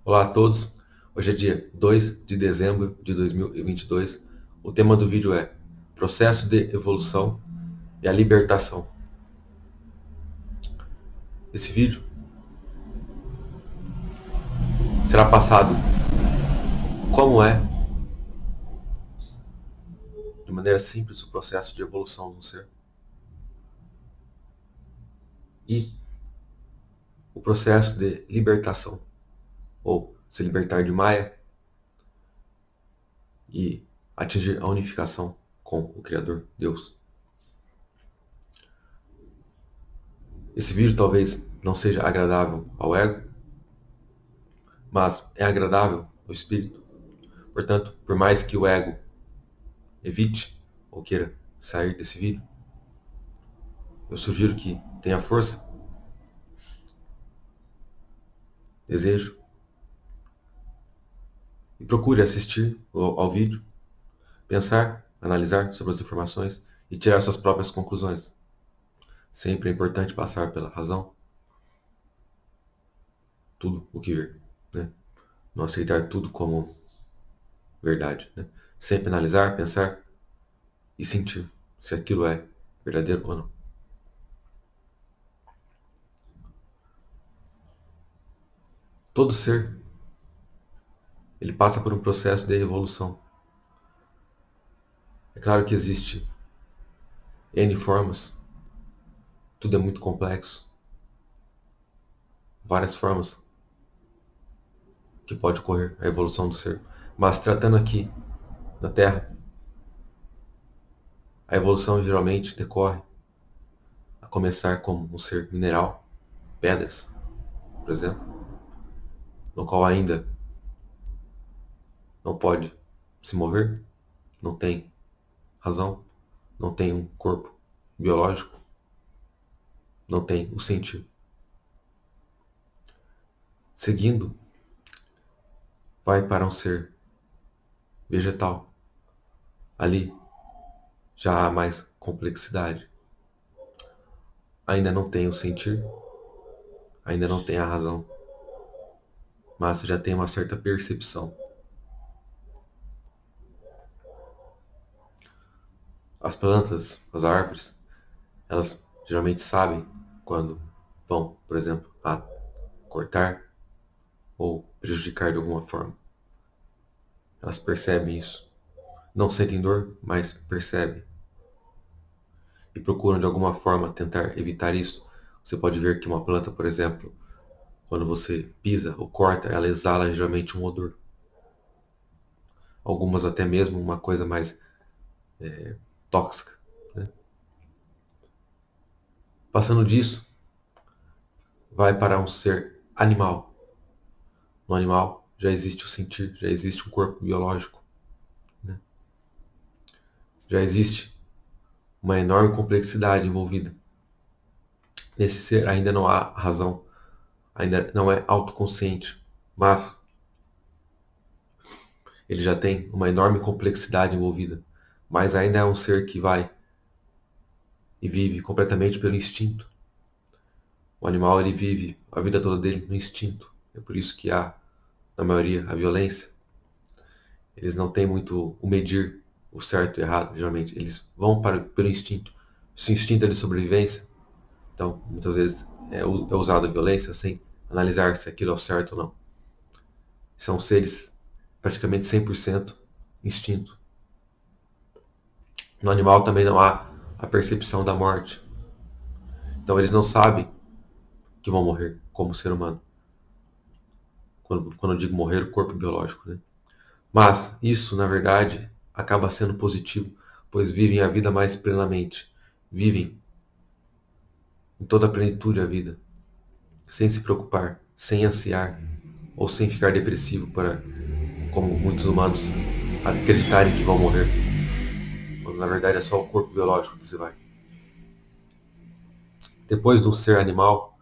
Olá a todos, hoje é dia 2 de dezembro de 2022. O tema do vídeo é Processo de Evolução e a Libertação. Esse vídeo será passado como é, de maneira simples, o processo de evolução do ser e o processo de libertação, ou se libertar de Maia e atingir a unificação com o Criador, Deus. Esse vídeo talvez não seja agradável ao ego, mas é agradável ao espírito. Portanto, por mais que o ego evite ou queira sair desse vídeo, eu sugiro que tenha força, desejo e procure assistir ao vídeo, pensar, analisar sobre as informações e tirar suas próprias conclusões. Sempre é importante passar pela razão tudo o que vir, né? Não aceitar tudo como verdade, né? Sempre analisar, pensar e sentir se aquilo é verdadeiro ou não. Todo ser, ele passa por um processo de evolução. É claro que existe N formas, tudo é muito complexo, várias formas que pode ocorrer a evolução do ser. Mas tratando aqui da Terra, a evolução geralmente decorre a começar como um ser mineral, pedras, por exemplo, no qual ainda não pode se mover, não tem razão, não tem um corpo biológico, não tem o sentir. Seguindo, vai para um ser vegetal. Ali já há mais complexidade. Ainda não tem o sentir, ainda não tem a razão, mas já tem uma certa percepção. As plantas, as árvores, elas geralmente sabem quando vão, por exemplo, a cortar ou prejudicar de alguma forma. Elas percebem isso. Não sentem dor, mas percebem. E procuram de alguma forma tentar evitar isso. Você pode ver que uma planta, por exemplo, quando você pisa ou corta, ela exala geralmente um odor. Algumas até mesmo uma coisa mais tóxica, né? Passando disso, vai para um ser animal. No animal já existe o sentir, já existe um corpo biológico, né? Já existe uma enorme complexidade envolvida. Nesse ser ainda não há razão, ainda não é autoconsciente, mas ele já tem uma enorme complexidade envolvida. Mas ainda é um ser que vai e vive completamente pelo instinto. O animal, ele vive a vida toda dele no instinto. É por isso que há, na maioria, a violência. Eles não têm muito o medir o certo e o errado, geralmente. Eles vão pelo instinto. Se o instinto é de sobrevivência, então, muitas vezes é usada a violência sem analisar se aquilo é o certo ou não. São seres praticamente 100% instinto. No animal também não há a percepção da morte. Então eles não sabem que vão morrer como ser humano. Quando eu digo morrer, o corpo biológico, né? Mas isso, na verdade, acaba sendo positivo, pois vivem a vida mais plenamente. Vivem em toda a plenitude a vida, sem se preocupar, sem ansiar ou sem ficar depressivo para, como muitos humanos, acreditarem que vão morrer, quando na verdade é só o corpo biológico que se vai. Depois do ser animal,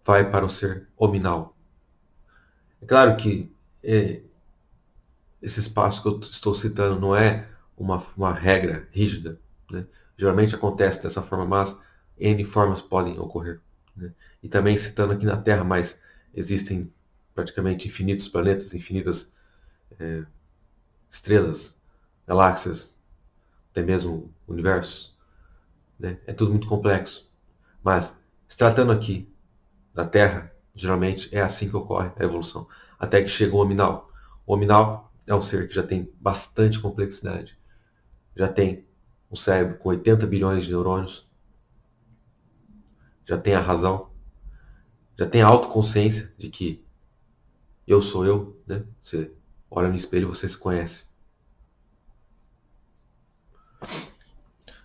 vai para o ser hominal. É claro que esse espaço que eu estou citando não é uma regra rígida, né? Geralmente acontece dessa forma, mas N formas podem ocorrer. né? E também citando aqui na Terra, mas existem praticamente infinitos planetas, infinitas estrelas, galáxias, até mesmo universos, né? É tudo muito complexo. Mas, se tratando aqui da Terra, geralmente é assim que ocorre a evolução. Até que chega o hominal. O hominal é um ser que já tem bastante complexidade. Já tem um cérebro com 80 bilhões de neurônios, já tem a razão, já tem a autoconsciência de que eu sou eu, né? Você olha no espelho e você se conhece.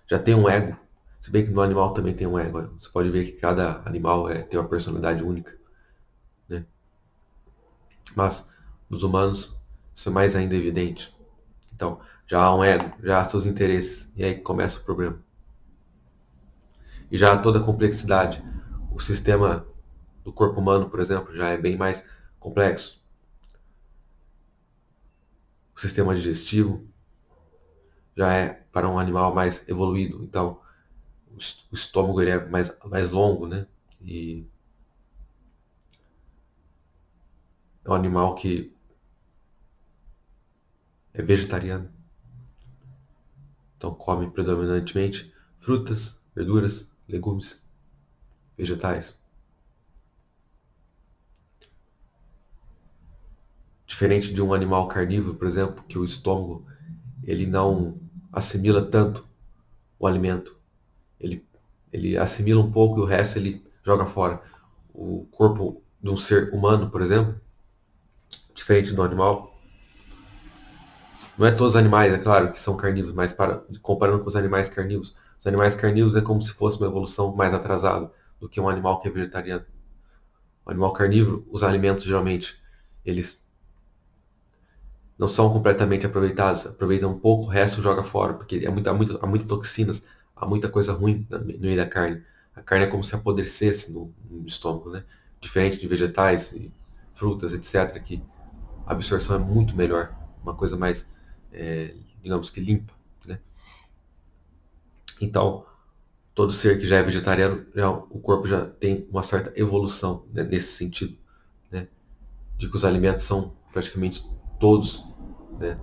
Já tem um ego, se bem que no animal também tem um ego. Você pode ver que cada animal tem uma personalidade única, né? Mas nos humanos isso é mais ainda evidente. Então, já há um ego, já há seus interesses, e aí começa o problema. E já há toda a complexidade. O sistema do corpo humano, por exemplo, já é bem mais complexo. O sistema digestivo já é para um animal mais evoluído. Então, o estômago ele é mais longo, né? E é um animal que é vegetariano. Então, come predominantemente frutas, verduras, legumes, vegetais. Diferente de um animal carnívoro, por exemplo, que o estômago ele não assimila tanto o alimento. Ele, ele assimila um pouco e o resto ele joga fora. O corpo de um ser humano, por exemplo, diferente do animal, não é todos os animais, é claro, que são carnívoros, mas comparando com os animais carnívoros, os animais carnívoros é como se fosse uma evolução mais atrasada do que um animal que é vegetariano. O animal carnívoro, os alimentos geralmente, eles não são completamente aproveitados, aproveitam um pouco, o resto joga fora, porque há muitas toxinas, há muita coisa ruim no meio da carne. A carne é como se apodrecesse no estômago, né? Diferente de vegetais e frutas, etc., que a absorção é muito melhor, uma coisa mais, digamos que limpa, né? Então, todo ser que já é vegetariano, o corpo já tem uma certa evolução, né, nesse sentido, né? De que os alimentos são praticamente todos, né,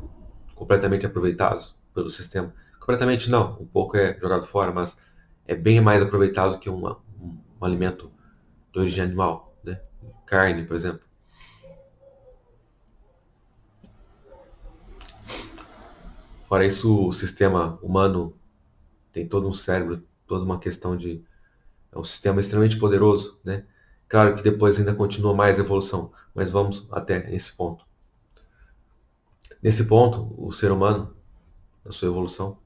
completamente aproveitados pelo sistema. Completamente não, um pouco é jogado fora, mas é bem mais aproveitado que um alimento de origem animal, né? Carne, por exemplo. Fora isso, o sistema humano tem todo um cérebro, toda uma questão de... É um sistema extremamente poderoso, né? Claro que depois ainda continua mais evolução, mas vamos até esse ponto. Nesse ponto, o ser humano, na sua evolução,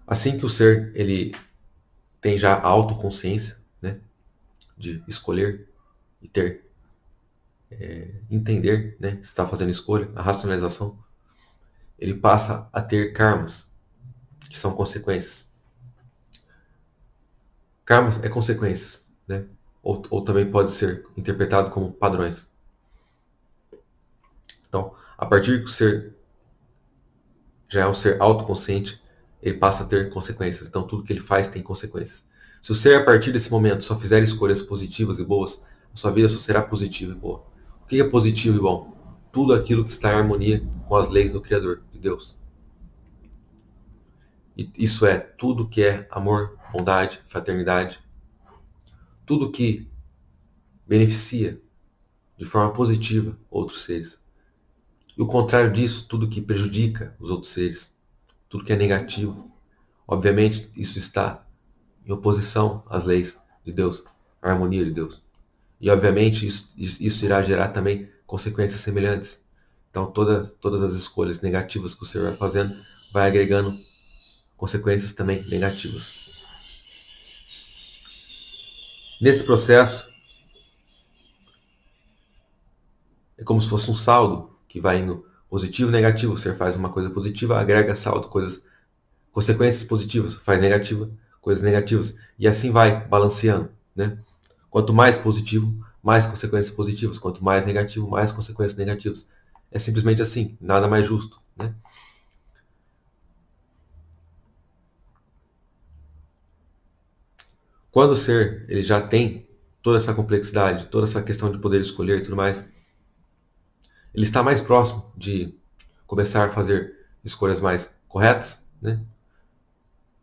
assim que o ser ele tem já a autoconsciência, né, de escolher e ter, entender, né, que está fazendo escolha, a racionalização, ele passa a ter karmas, que são consequências. Karmas é consequências, né? Ou também pode ser interpretado como padrões. Então, a partir que o ser já é um ser autoconsciente, ele passa a ter consequências. Então, tudo que ele faz tem consequências. Se o ser, a partir desse momento, só fizer escolhas positivas e boas, a sua vida só será positiva e boa. O que é positivo e bom? Tudo aquilo que está em harmonia com as leis do Criador, de Deus. E isso é tudo que é amor, bondade, fraternidade, tudo que beneficia de forma positiva outros seres. E o contrário disso, tudo que prejudica os outros seres, tudo que é negativo. Obviamente, isso está em oposição às leis de Deus, à harmonia de Deus. E, obviamente, isso irá gerar também consequências semelhantes. Então, todas as escolhas negativas que o Senhor vai fazendo, vai agregando consequências também negativas. Nesse processo, é como se fosse um saldo que vai indo positivo e negativo. Você faz uma coisa positiva, agrega saldo, consequências positivas, faz negativa, coisas negativas. E assim vai, balanceando, né? Quanto mais positivo, mais consequências positivas. Quanto mais negativo, mais consequências negativas. É simplesmente assim, nada mais justo, né? Quando o ser ele já tem toda essa complexidade, toda essa questão de poder escolher e tudo mais, ele está mais próximo de começar a fazer escolhas mais corretas, né?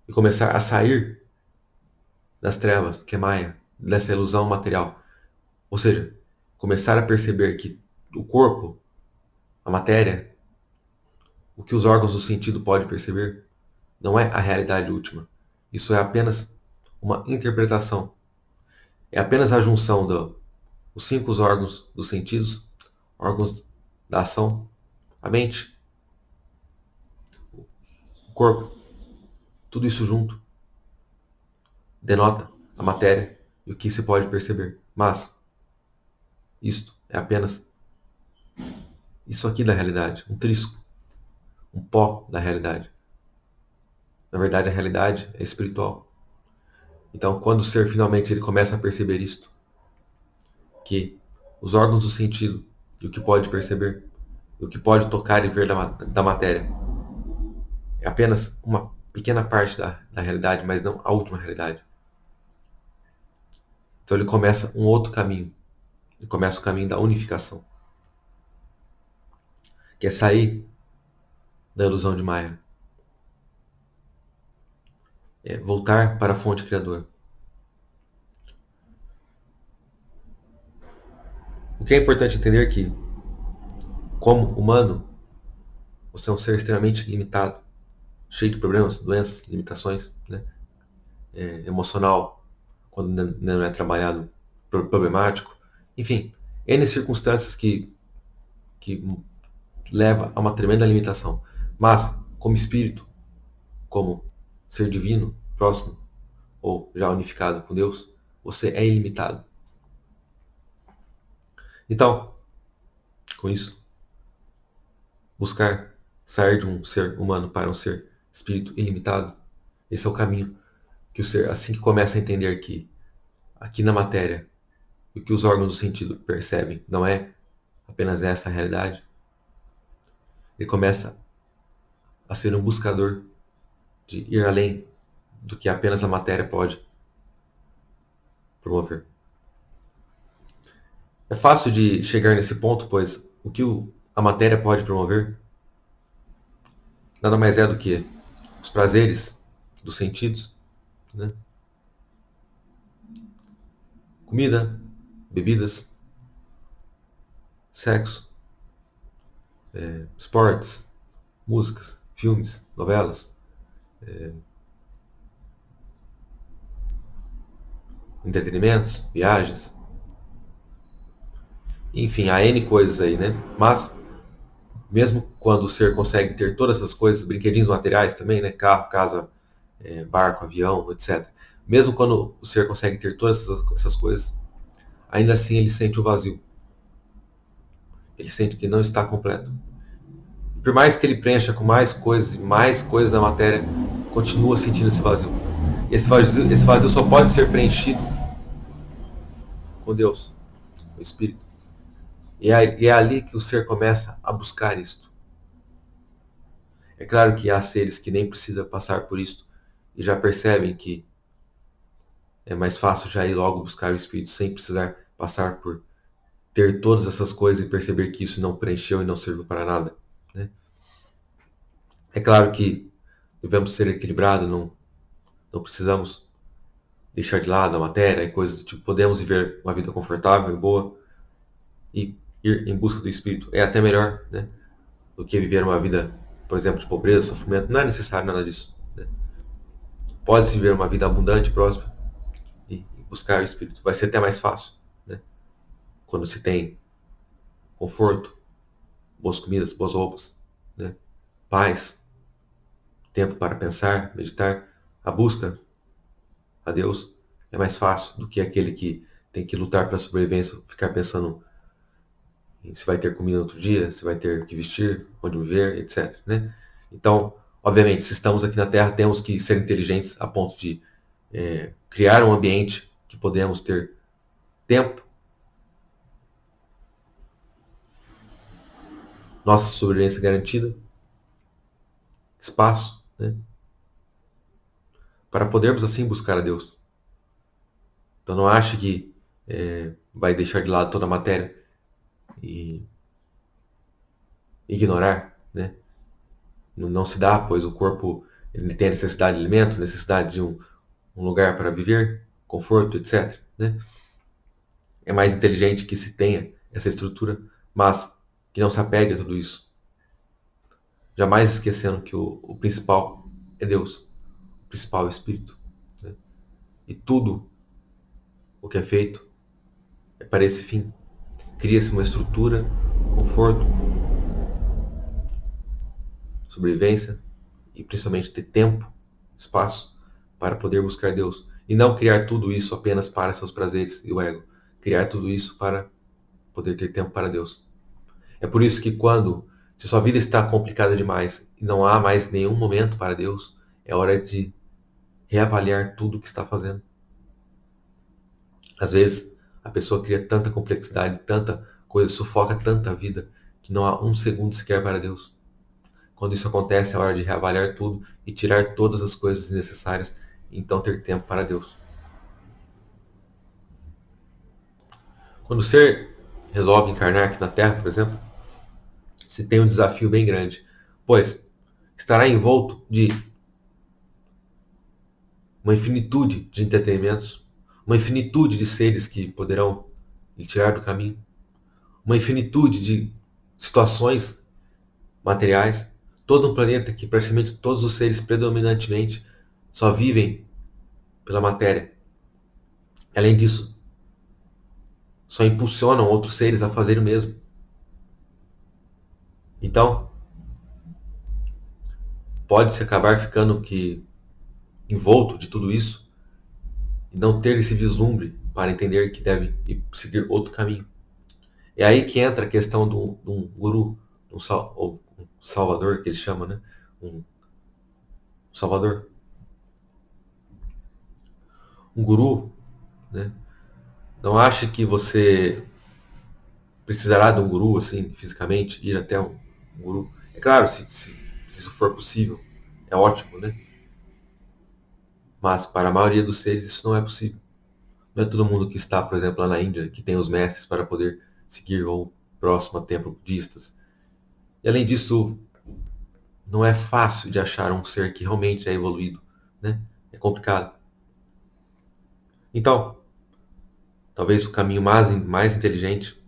E começar a sair das trevas, que é Maia, dessa ilusão material. Ou seja, começar a perceber que o corpo, a matéria, o que os órgãos do sentido podem perceber, não é a realidade última. Isso é apenas uma interpretação. É apenas a junção dos cinco órgãos dos sentidos, órgãos da ação, a mente, o corpo, tudo isso junto denota a matéria e o que se pode perceber. Mas isto é apenas isso aqui da realidade, um trisco, um pó da realidade. Na verdade, a realidade é espiritual. Então, quando o ser finalmente ele começa a perceber isto, que os órgãos do sentido e o que pode perceber, e o que pode tocar e ver da matéria, é apenas uma pequena parte da realidade, mas não a última realidade. Então ele começa um outro caminho. Ele começa o caminho da unificação, que é sair da ilusão de Maya, é voltar para a fonte criadora. O que é importante entender é que, como humano, você é um ser extremamente limitado, cheio de problemas, doenças, limitações, né? Emocional, quando não é trabalhado, problemático. Enfim, N circunstâncias que leva a uma tremenda limitação. Mas, como espírito, como ser divino, próximo ou já unificado com Deus, você é ilimitado. Então, com isso, buscar sair de um ser humano para um ser espírito ilimitado, esse é o caminho que o ser, assim que começa a entender que aqui na matéria, o que os órgãos do sentido percebem não é apenas essa a realidade, ele começa a ser um buscador de ir além do que apenas a matéria pode promover. É fácil de chegar nesse ponto, pois o que a matéria pode promover nada mais é do que os prazeres dos sentidos, né? Comida, bebidas, sexo, esportes, músicas, filmes, novelas, entretenimentos, viagens, enfim, há N coisas aí, né? Mas, mesmo quando o ser consegue ter todas essas coisas, brinquedinhos materiais também, né? Carro, casa, barco, avião, etc. Mesmo quando o ser consegue ter todas essas coisas, ainda assim ele sente o vazio. Ele sente que não está completo. Por mais que ele preencha com mais coisas da matéria, continua sentindo esse vazio. Esse vazio só pode ser preenchido com Deus, com o Espírito. E é ali que o ser começa a buscar isto. É claro que há seres que nem precisam passar por isto e já percebem que é mais fácil já ir logo buscar o Espírito sem precisar passar por ter todas essas coisas e perceber que isso não preencheu e não serviu para nada, né? É claro que devemos ser equilibrados, não precisamos deixar de lado a matéria e coisas do tipo. Podemos viver uma vida confortável e boa e ir em busca do Espírito. É até melhor, né, do que viver uma vida, por exemplo, de pobreza, sofrimento. Não é necessário nada disso, né? Pode-se viver uma vida abundante, próspera e buscar o Espírito. Vai ser até mais fácil, né? Quando se tem conforto, boas comidas, boas roupas, né? Paz, tempo para pensar, meditar, a busca a Deus é mais fácil do que aquele que tem que lutar pela sobrevivência, ficar pensando em se vai ter comida no outro dia, se vai ter que vestir, onde viver, etc, né? Então, obviamente, se estamos aqui na Terra, temos que ser inteligentes a ponto de criar um ambiente que podemos ter tempo, nossa sobrevivência garantida, espaço, né, para podermos assim buscar a Deus. Então não ache que vai deixar de lado toda a matéria e ignorar, né? Não se dá, pois o corpo ele tem necessidade de alimento, necessidade de um lugar para viver, conforto, etc. Né? É mais inteligente que se tenha essa estrutura, mas que não se apegue a tudo isso. Jamais esquecendo que o principal é Deus, o principal é o Espírito. Né? E tudo o que é feito é para esse fim. Cria-se uma estrutura, conforto, sobrevivência e principalmente ter tempo, espaço para poder buscar Deus. E não criar tudo isso apenas para seus prazeres e o ego. Criar tudo isso para poder ter tempo para Deus. É por isso que se sua vida está complicada demais e não há mais nenhum momento para Deus, é hora de reavaliar tudo o que está fazendo. Às vezes, a pessoa cria tanta complexidade, tanta coisa, sufoca tanta vida, que não há um segundo sequer para Deus. Quando isso acontece, é hora de reavaliar tudo e tirar todas as coisas necessárias e então ter tempo para Deus. Quando o ser resolve encarnar aqui na Terra, por exemplo, se tem um desafio bem grande, pois estará envolto de uma infinitude de entretenimentos, uma infinitude de seres que poderão lhe tirar do caminho, uma infinitude de situações materiais, todo um planeta que praticamente todos os seres predominantemente só vivem pela matéria. Além disso, só impulsionam outros seres a fazerem o mesmo. Então, pode-se acabar ficando envolto de tudo isso e não ter esse vislumbre para entender que deve seguir outro caminho. É aí que entra a questão de um guru, ou um salvador, que ele chama, né? Um salvador. Um guru, né? Não ache que você precisará de um guru, assim, fisicamente, ir até um guru. É claro, se isso for possível, é ótimo, né? Mas para a maioria dos seres isso não é possível. Não é todo mundo que está, por exemplo, lá na Índia, que tem os mestres para poder seguir ou próximo a templos budistas. E além disso, não é fácil de achar um ser que realmente é evoluído, né? É complicado. Então, talvez o caminho mais inteligente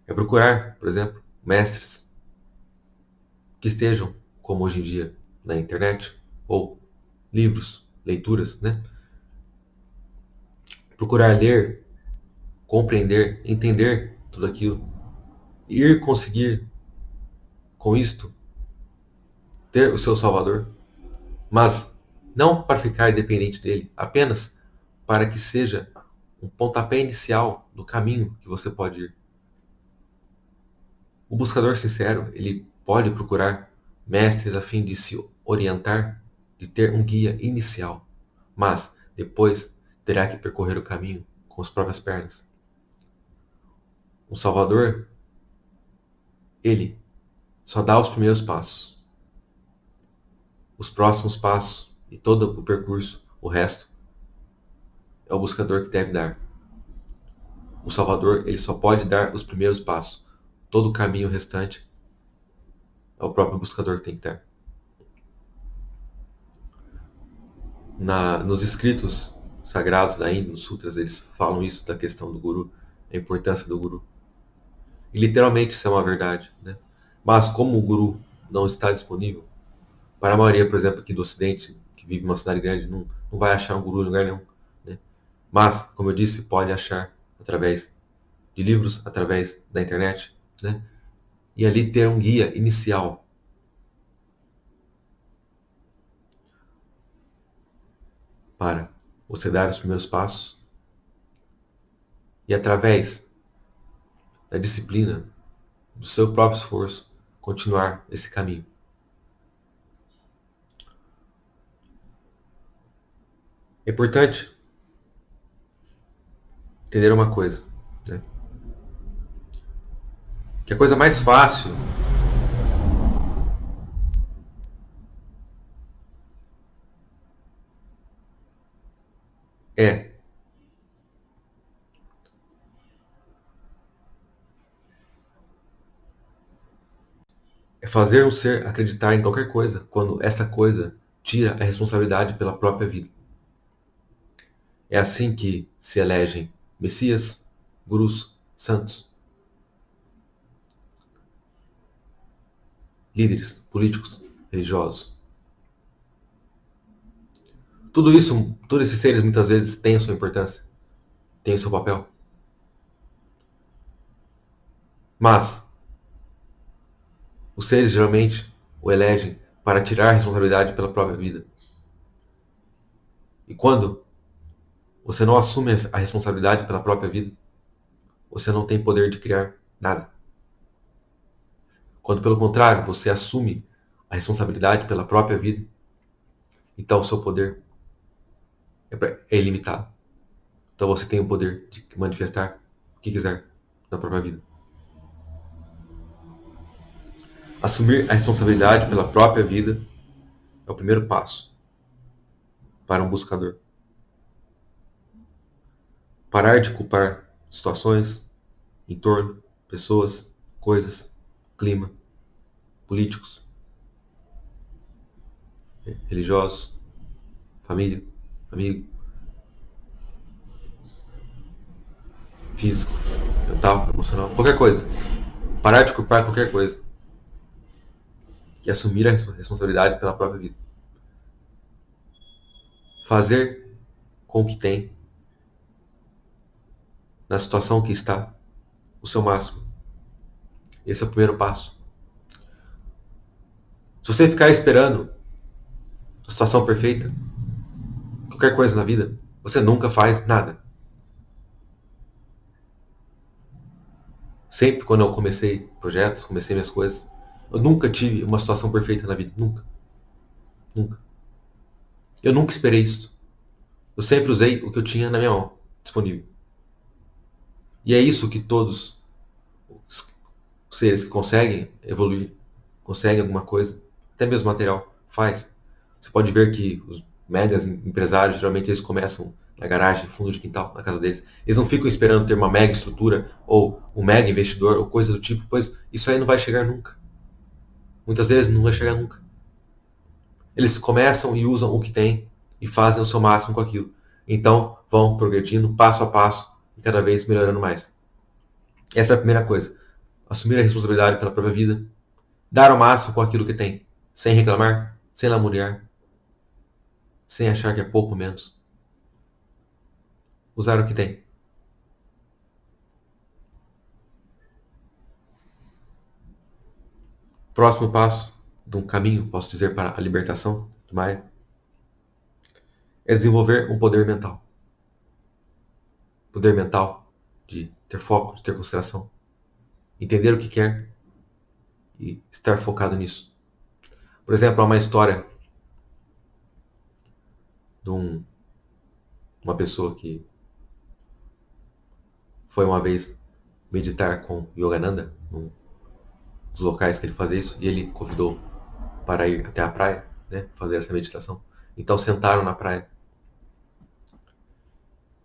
é procurar, por exemplo, mestres que estejam, como hoje em dia, na internet, ou livros, leituras, né? Procurar ler, compreender, entender tudo aquilo, e ir conseguir, com isto, ter o seu Salvador, mas não para ficar dependente dele, apenas para que seja um pontapé inicial do caminho que você pode ir. O buscador sincero, ele pode procurar mestres a fim de se orientar, de ter um guia inicial, mas depois terá que percorrer o caminho com as próprias pernas. O Salvador, ele só dá os primeiros passos. Os próximos passos e todo o percurso, o resto, é o buscador que deve dar. O Salvador, ele só pode dar os primeiros passos. Todo o caminho restante é o próprio buscador que tem que dar. Nos escritos sagrados da Índia, nos sutras, eles falam isso da questão do guru, a importância do guru. E literalmente isso é uma verdade. Né? Mas como o guru não está disponível, para a maioria, por exemplo, aqui do Ocidente, que vive em uma cidade grande, não vai achar um guru em lugar nenhum. Né? Mas, como eu disse, pode achar através de livros, através da internet, né? E ali ter um guia inicial para você dar os primeiros passos e através da disciplina, do seu próprio esforço, continuar esse caminho. É importante entender uma coisa, né? Que a coisa mais fácil é É fazer um ser acreditar em qualquer coisa quando essa coisa tira a responsabilidade pela própria vida. É assim que se elegem messias, gurus, santos, líderes, políticos, religiosos. Tudo isso, todos esses seres muitas vezes têm a sua importância, têm o seu papel. Mas os seres geralmente o elegem para tirar a responsabilidade pela própria vida. E quando você não assume a responsabilidade pela própria vida, você não tem poder de criar nada. Quando, pelo contrário, você assume a responsabilidade pela própria vida, então o seu poder é ilimitado. Então você tem o poder de manifestar o que quiser na própria vida. Assumir a responsabilidade pela própria vida é o primeiro passo para um buscador. Parar de culpar situações, entorno, pessoas, coisas, clima, políticos, religiosos, família, amigo, físico, mental, emocional, qualquer coisa. Parar de culpar qualquer coisa e assumir a responsabilidade pela própria vida. Fazer com o que tem, na situação que está, o seu máximo. Esse é o primeiro passo. Se você ficar esperando a situação perfeita, qualquer coisa na vida, você nunca faz nada. Sempre quando eu comecei projetos, comecei minhas coisas, eu nunca tive uma situação perfeita na vida. Nunca. Nunca. Eu nunca esperei isso. Eu sempre usei o que eu tinha na minha mão, disponível. E é isso que todos os seres que conseguem evoluir, conseguem alguma coisa, até mesmo material, faz. Você pode ver que os megas empresários, geralmente eles começam na garagem, fundo de quintal, na casa deles. Eles não ficam esperando ter uma mega estrutura ou um mega investidor ou coisa do tipo, pois isso aí não vai chegar nunca. Muitas vezes não vai chegar nunca. Eles começam e usam o que têm e fazem o seu máximo com aquilo. Então vão progredindo passo a passo e cada vez melhorando mais. Essa é a primeira coisa. Assumir a responsabilidade pela própria vida. Dar o máximo com aquilo que tem. Sem reclamar, sem lamuriar, sem achar que é pouco ou menos. Usar o que tem. Próximo passo de um caminho, posso dizer, para a libertação do Maia, é desenvolver um poder mental. Poder mental de ter foco, de ter consideração. Entender o que quer e estar focado nisso. Por exemplo, há uma história de uma pessoa que foi uma vez meditar com Yogananda, num dos locais que ele fazia isso, e ele convidou para ir até a praia, né, fazer essa meditação. Então sentaram na praia.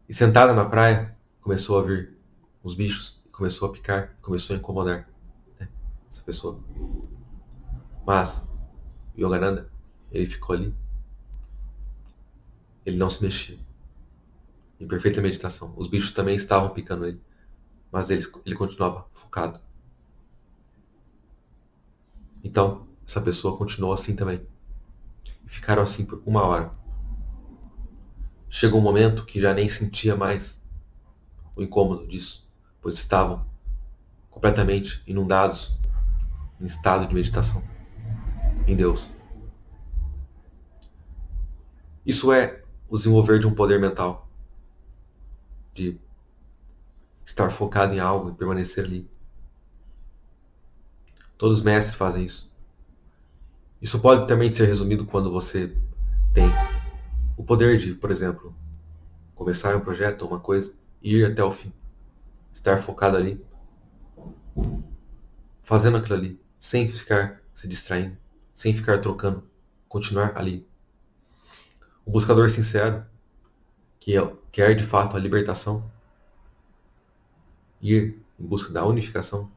E sentaram na praia, começou a vir os bichos, começou a picar, começou a incomodar, né, essa pessoa. Mas Yogananda, ele ficou ali, ele não se mexia, em perfeita meditação. Os bichos também estavam picando ele, mas ele continuava focado. Então, essa pessoa continuou assim também. E ficaram assim por 1 hora. Chegou um momento que já nem sentia mais o incômodo disso, pois estavam completamente inundados em estado de meditação em Deus. Isso é o desenvolver de um poder mental, de estar focado em algo e permanecer ali. Todos os mestres fazem isso. Isso pode também ser resumido quando você tem o poder de, por exemplo, começar um projeto ou uma coisa e ir até o fim. Estar focado ali, fazendo aquilo ali, sem ficar se distraindo, sem ficar trocando, continuar ali. O buscador sincero, que quer de fato a libertação, ir em busca da unificação,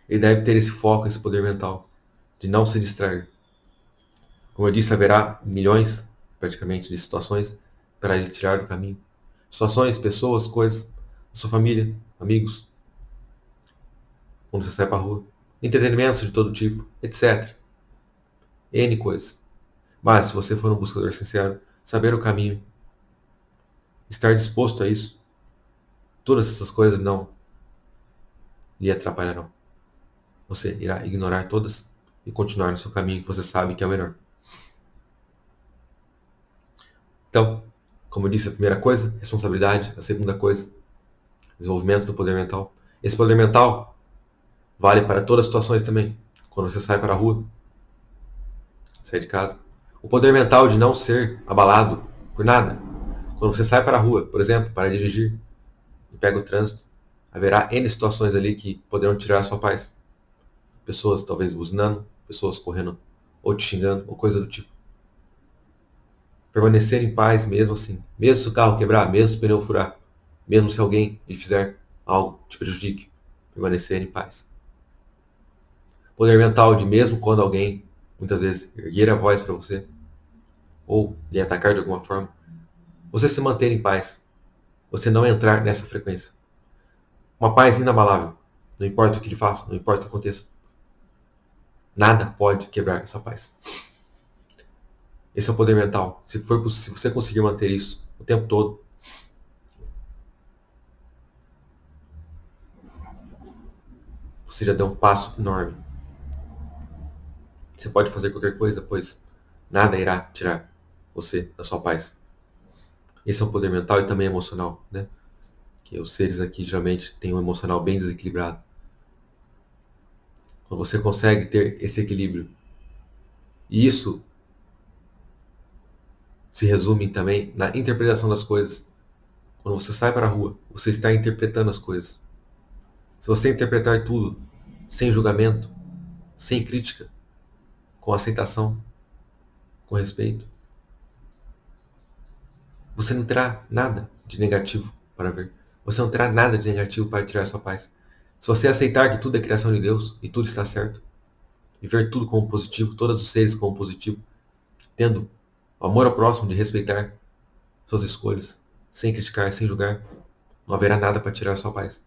ele deve ter esse foco, esse poder mental de não se distrair. Como eu disse, haverá milhões, praticamente, de situações para lhe tirar do caminho. Situações, pessoas, coisas, sua família, amigos, quando você sai para a rua, entretenimentos de todo tipo, etc. N coisas. Mas, se você for um buscador sincero, saber o caminho, estar disposto a isso, todas essas coisas não lhe atrapalharão. Você irá ignorar todas e continuar no seu caminho que você sabe que é o melhor. Então, como eu disse, a primeira coisa, responsabilidade. A segunda coisa, desenvolvimento do poder mental. Esse poder mental vale para todas as situações também. Quando você sai para a rua, sai de casa. O poder mental de não ser abalado por nada. Quando você sai para a rua, por exemplo, para dirigir e pega o trânsito, haverá N situações ali que poderão tirar a sua paz. Pessoas talvez buzinando, pessoas correndo ou te xingando, ou coisa do tipo. Permanecer em paz mesmo assim. Mesmo se o carro quebrar, mesmo se o pneu furar, mesmo se alguém lhe fizer algo que te prejudique, permanecer em paz. Poder mental de mesmo quando alguém, muitas vezes, erguer a voz para você, ou lhe atacar de alguma forma, você se manter em paz. Você não entrar nessa frequência. Uma paz inabalável. Não importa o que ele faça, não importa o que aconteça. Nada pode quebrar essa paz. Esse é o poder mental. Se você conseguir manter isso o tempo todo, você já deu um passo enorme. Você pode fazer qualquer coisa, pois nada irá tirar você da sua paz. Esse é um poder mental e também emocional, né? Que os seres aqui geralmente têm um emocional bem desequilibrado. Quando você consegue ter esse equilíbrio, e isso se resume também na interpretação das coisas. Quando você sai para a rua, você está interpretando as coisas. Se você interpretar tudo sem julgamento, sem crítica, com aceitação, com respeito, você não terá nada de negativo para ver. Você não terá nada de negativo para tirar sua paz. Se você aceitar que tudo é criação de Deus e tudo está certo, e ver tudo como positivo, todos os seres como positivo, tendo o amor ao próximo de respeitar suas escolhas, sem criticar, sem julgar, não haverá nada para tirar sua paz.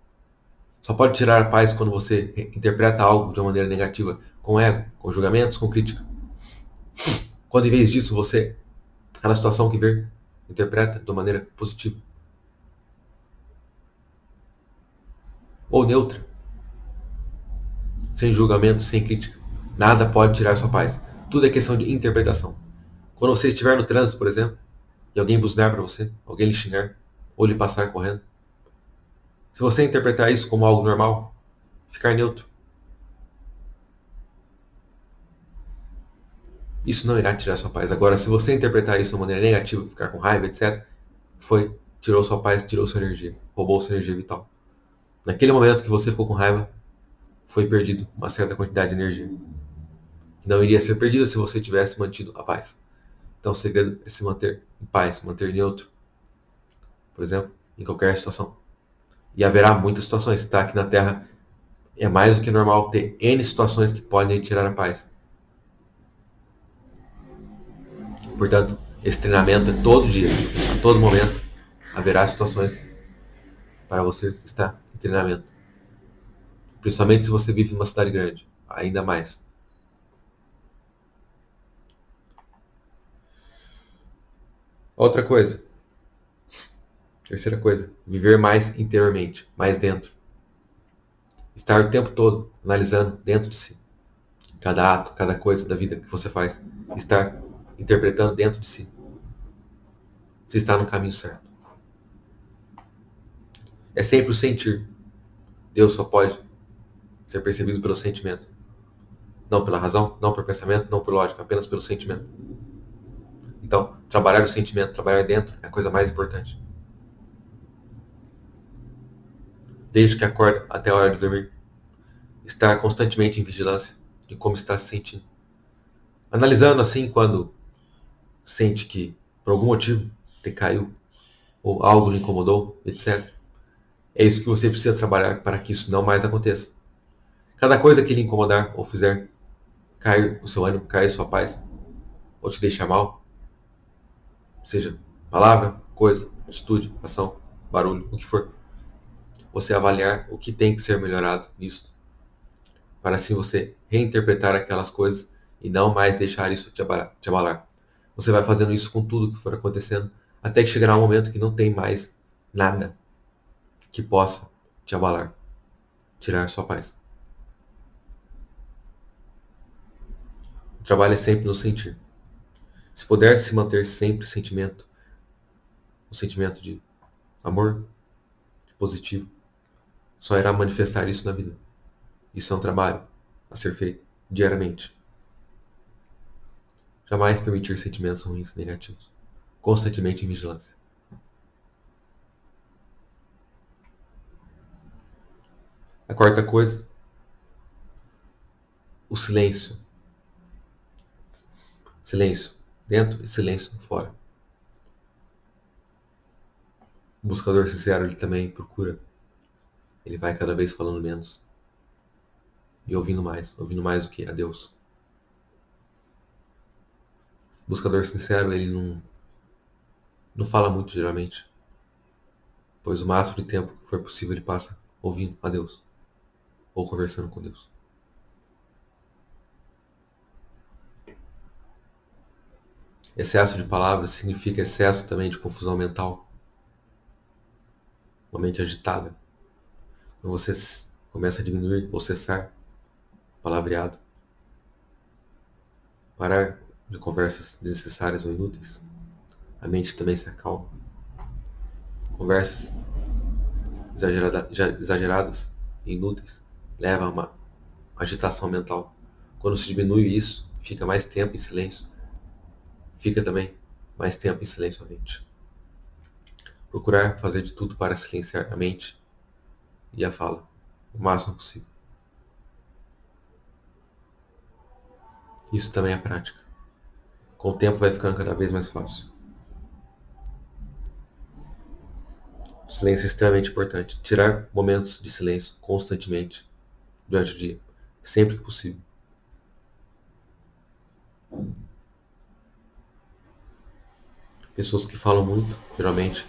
Só pode tirar a paz quando você interpreta algo de uma maneira negativa, com ego, com julgamentos, com crítica. Quando em vez disso você, cada situação que ver, interpreta de uma maneira positiva. Ou neutra. Sem julgamento, sem crítica. Nada pode tirar sua paz. Tudo é questão de interpretação. Quando você estiver no trânsito, por exemplo, e alguém buzinar para você, alguém lhe xingar, ou lhe passar correndo, se você interpretar isso como algo normal, ficar neutro, isso não irá tirar sua paz. Agora, se você interpretar isso de uma maneira negativa, ficar com raiva, etc., tirou sua paz, tirou sua energia, roubou sua energia vital. Naquele momento que você ficou com raiva, foi perdido uma certa quantidade de energia. Que não iria ser perdida se você tivesse mantido a paz. Então o segredo é se manter em paz, manter neutro, por exemplo, em qualquer situação. E haverá muitas situações, tá? Aqui na Terra é mais do que normal ter N situações que podem tirar a paz. Portanto, esse treinamento é todo dia, a todo momento, haverá situações para você estar em treinamento. Principalmente se você vive numa cidade grande, ainda mais. Outra coisa, terceira coisa, viver mais interiormente, mais dentro. Estar o tempo todo analisando dentro de si. Cada ato, cada coisa da vida que você faz. Estar interpretando dentro de si. Se está no caminho certo. É sempre o sentir. Deus só pode ser percebido pelo sentimento. Não pela razão, não pelo pensamento, não por lógica, apenas pelo sentimento. Então, trabalhar o sentimento, trabalhar dentro é a coisa mais importante. Desde que acorda até a hora de dormir. Estar constantemente em vigilância de como está se sentindo. Analisando assim quando sente que, por algum motivo, decaiu, ou algo lhe incomodou, etc. É isso que você precisa trabalhar para que isso não mais aconteça. Cada coisa que lhe incomodar ou fizer cair o seu ânimo, cair a sua paz, ou te deixar mal, seja palavra, coisa, atitude, ação, barulho, o que for. Você avaliar o que tem que ser melhorado nisso, para assim você reinterpretar aquelas coisas e não mais deixar isso te abalar. Você vai fazendo isso com tudo que for acontecendo, até que chegará um momento que não tem mais nada que possa te abalar, tirar sua paz. O trabalho é sempre no sentir. Se puder se manter sempre o sentimento de amor, de positivo, só irá manifestar isso na vida. Isso é um trabalho a ser feito diariamente. Jamais permitir sentimentos ruins, negativos. Constantemente em vigilância. A quarta coisa, o silêncio. Silêncio dentro e silêncio fora. O buscador sincero, ele também procura. Ele vai cada vez falando menos. E ouvindo mais o que? A Deus. O buscador sincero, ele não fala muito geralmente. Pois o máximo de tempo que for possível ele passa ouvindo a Deus. Ou conversando com Deus. Excesso de palavras significa excesso também de confusão mental. Uma mente agitada. Quando você começa a diminuir ou cessar palavreado, parar de conversas desnecessárias ou inúteis, a mente também se acalma. Conversas exageradas e inúteis levam a uma agitação mental. Quando se diminui isso, fica mais tempo em silêncio, fica também mais tempo em silêncio a mente. Procurar fazer de tudo para silenciar a mente e a fala, o máximo possível. Isso também é prática. Com o tempo vai ficando cada vez mais fácil. O silêncio é extremamente importante. Tirar momentos de silêncio constantemente durante o dia, sempre que possível. Pessoas que falam muito, geralmente,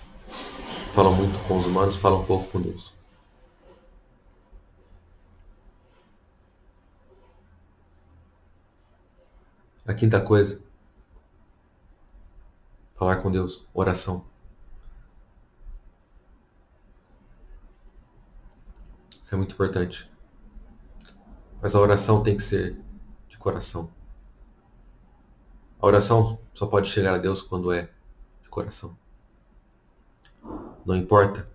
falam muito com os humanos, falam pouco com Deus. A quinta coisa, falar com Deus, oração. Isso é muito importante. Mas a oração tem que ser de coração. A oração só pode chegar a Deus quando é de coração. Não importa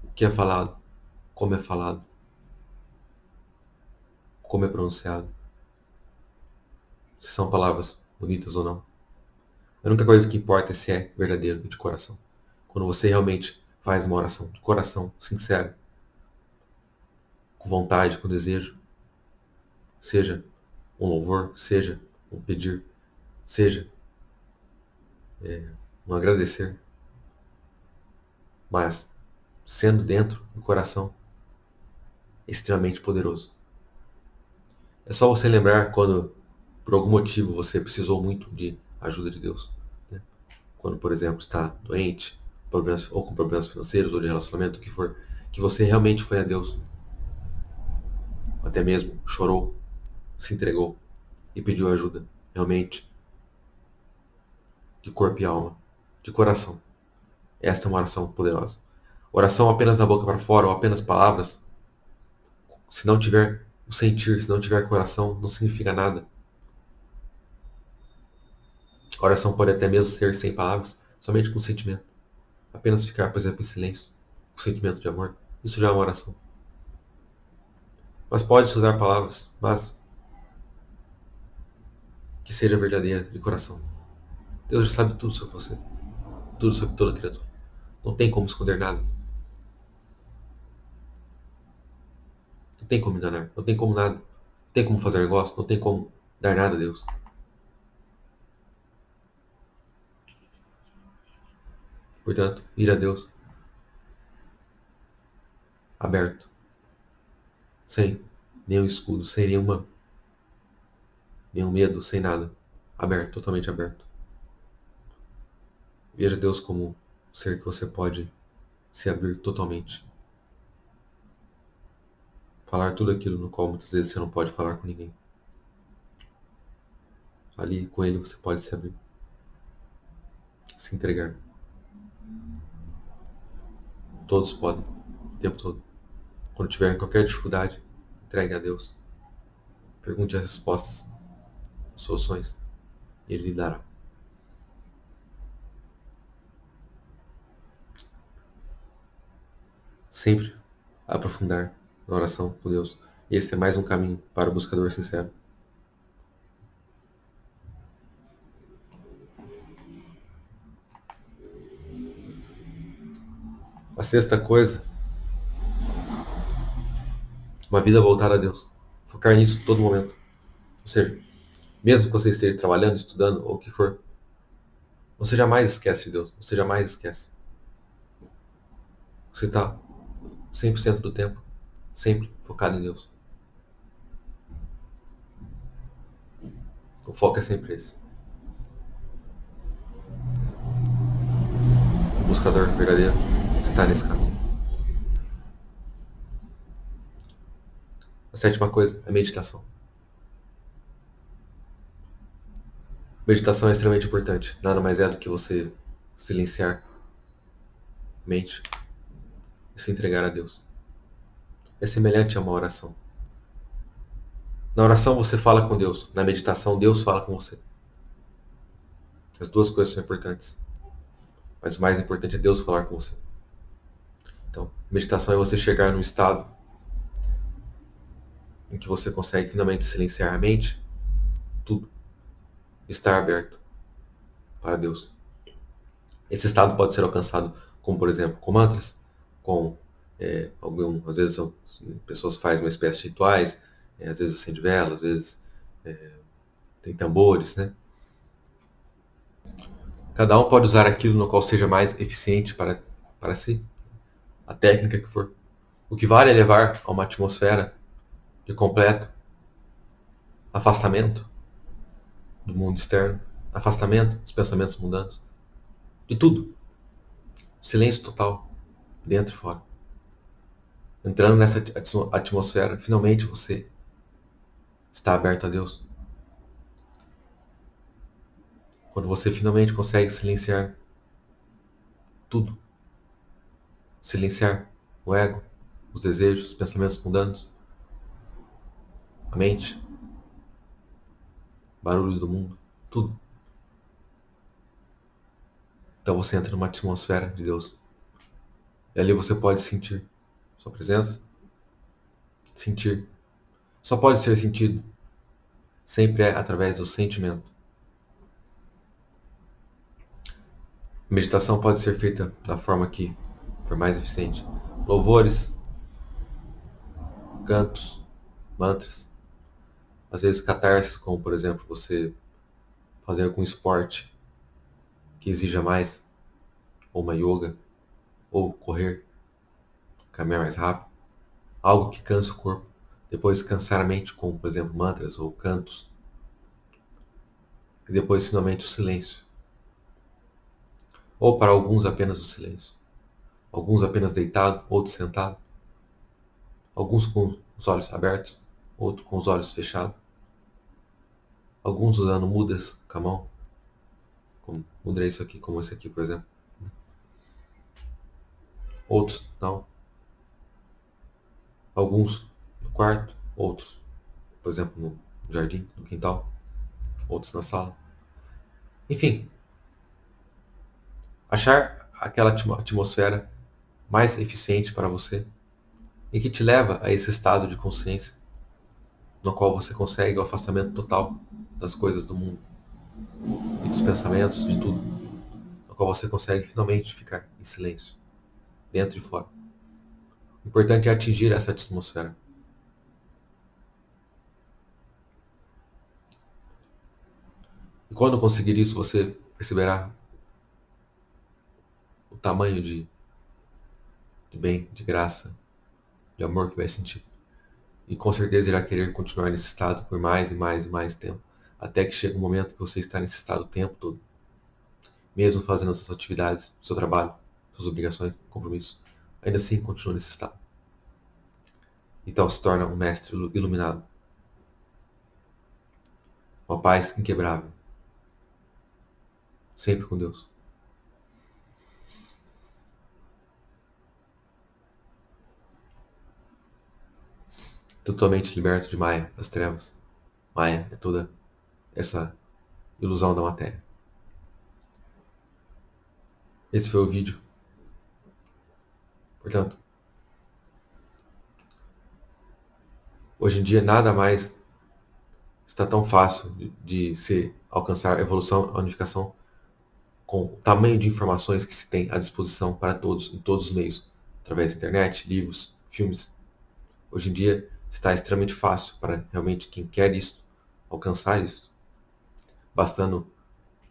o que é falado, como é falado, como é pronunciado, se são palavras bonitas ou não. A única coisa que importa é se é verdadeiro e de coração. Quando você realmente faz uma oração de coração, sincera, com vontade, com desejo, seja um louvor, seja um pedir, seja um agradecer, mas sendo dentro do coração, é extremamente poderoso. É só você lembrar quando, por algum motivo, você precisou muito de ajuda de Deus. Né? Quando, por exemplo, está doente, problemas, ou com problemas financeiros, ou de relacionamento, o que for, que você realmente foi a Deus, até mesmo chorou, se entregou e pediu ajuda, realmente, de corpo e alma, de coração. Esta é uma oração poderosa. Oração apenas da boca para fora, ou apenas palavras, se não tiver o sentir, se não tiver coração, não significa nada. A oração pode até mesmo ser sem palavras, somente com sentimento. Apenas ficar, por exemplo, em silêncio, com sentimento de amor. Isso já é uma oração. Mas pode-se usar palavras, mas que seja verdadeira, de coração. Deus já sabe tudo sobre você. Tudo sobre toda criatura. Não tem como esconder nada. Não tem como enganar. Não tem como nada. Não tem como fazer negócio. Não tem como dar nada a Deus. Portanto, ir a Deus aberto. Sem nenhum escudo. Sem nenhuma nenhum medo, sem nada. Aberto, totalmente aberto. Veja Deus como um ser que você pode se abrir totalmente. Falar tudo aquilo no qual muitas vezes você não pode falar com ninguém. Ali com Ele você pode se abrir. Se entregar. Todos podem, o tempo todo. Quando tiver qualquer dificuldade, entregue a Deus. Pergunte as respostas, as soluções, e Ele lhe dará. Sempre aprofundar na oração com Deus. Esse é mais um caminho para o buscador sincero. A sexta coisa, uma vida voltada a Deus. Focar nisso todo momento. Ou seja, mesmo que você esteja trabalhando, estudando ou o que for, você jamais esquece de Deus. Você jamais esquece. Você está 100% do tempo sempre focado em Deus. O foco é sempre esse. O buscador verdadeiro está nesse caminho. A sétima coisa é meditação. Meditação é extremamente importante. Nada mais é do que você silenciar a mente e se entregar a Deus. É semelhante a uma oração. Na oração você fala com Deus. Na meditação Deus fala com você. As duas coisas são importantes. Mas o mais importante é Deus falar com você. Então, meditação é você chegar num estado em que você consegue finalmente silenciar a mente, tudo, estar aberto para Deus. Esse estado pode ser alcançado, como por exemplo, com mantras, com às vezes pessoas fazem uma espécie de rituais, às vezes acende vela, às vezes tem tambores, né? Cada um pode usar aquilo no qual seja mais eficiente para si, a técnica que for. O que vale é levar a uma atmosfera de completo afastamento do mundo externo, afastamento dos pensamentos mundanos, de tudo. Silêncio total, dentro e fora. Entrando nessa atmosfera, finalmente você está aberto a Deus. Quando você finalmente consegue silenciar tudo, silenciar o ego, os desejos, os pensamentos mundanos, a mente, barulhos do mundo, tudo. Então você entra numa atmosfera de Deus. E ali você pode sentir sua presença, sentir. Só pode ser sentido. Sempre é através do sentimento. A meditação pode ser feita da forma que for mais eficiente. Louvores, cantos, mantras. Às vezes catarses, como por exemplo você fazer algum esporte que exija mais, ou uma yoga, ou correr, caminhar mais rápido. Algo que cansa o corpo. Depois cansar a mente, como por exemplo mantras ou cantos. E depois finalmente o silêncio. Ou para alguns apenas o silêncio. Alguns apenas deitado, outros sentado. Alguns com os olhos abertos, outros com os olhos fechados. Alguns usando mudas com a mão. Como mudei isso aqui, como esse aqui, por exemplo. Outros não. Alguns no quarto, outros, por exemplo, no jardim, no quintal, outros na sala. Enfim, achar aquela atmosfera mais eficiente para você e que te leva a esse estado de consciência no qual você consegue o afastamento total das coisas do mundo e dos pensamentos, de tudo, no qual você consegue finalmente ficar em silêncio, dentro e fora. O importante é atingir essa atmosfera. E quando conseguir isso, você perceberá o tamanho de bem, de graça, de amor que vai sentir. E com certeza irá querer continuar nesse estado por mais e mais e mais tempo. até que chega um momento que você está nesse estado o tempo todo, mesmo fazendo as suas atividades, seu trabalho, suas obrigações, compromissos, ainda assim continua nesse estado. Então se torna um mestre iluminado, uma paz inquebrável, sempre com Deus. Totalmente liberto de Maya, das trevas. Maya é toda essa ilusão da matéria. Esse foi o vídeo. Portanto, hoje em dia nada mais está tão fácil de se alcançar a evolução, a unificação, com o tamanho de informações que se tem à disposição para todos, em todos os meios, através da internet, livros, filmes. Hoje em dia está extremamente fácil para realmente quem quer isso, alcançar isso, bastando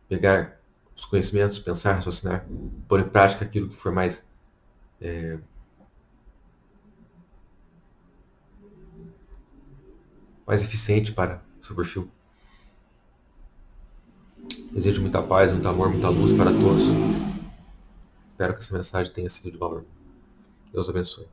pegar os conhecimentos, pensar, raciocinar, pôr em prática aquilo que for mais eficiente para o seu perfil. Desejo muita paz, muito amor, muita luz para todos. Espero que essa mensagem tenha sido de valor. Deus abençoe.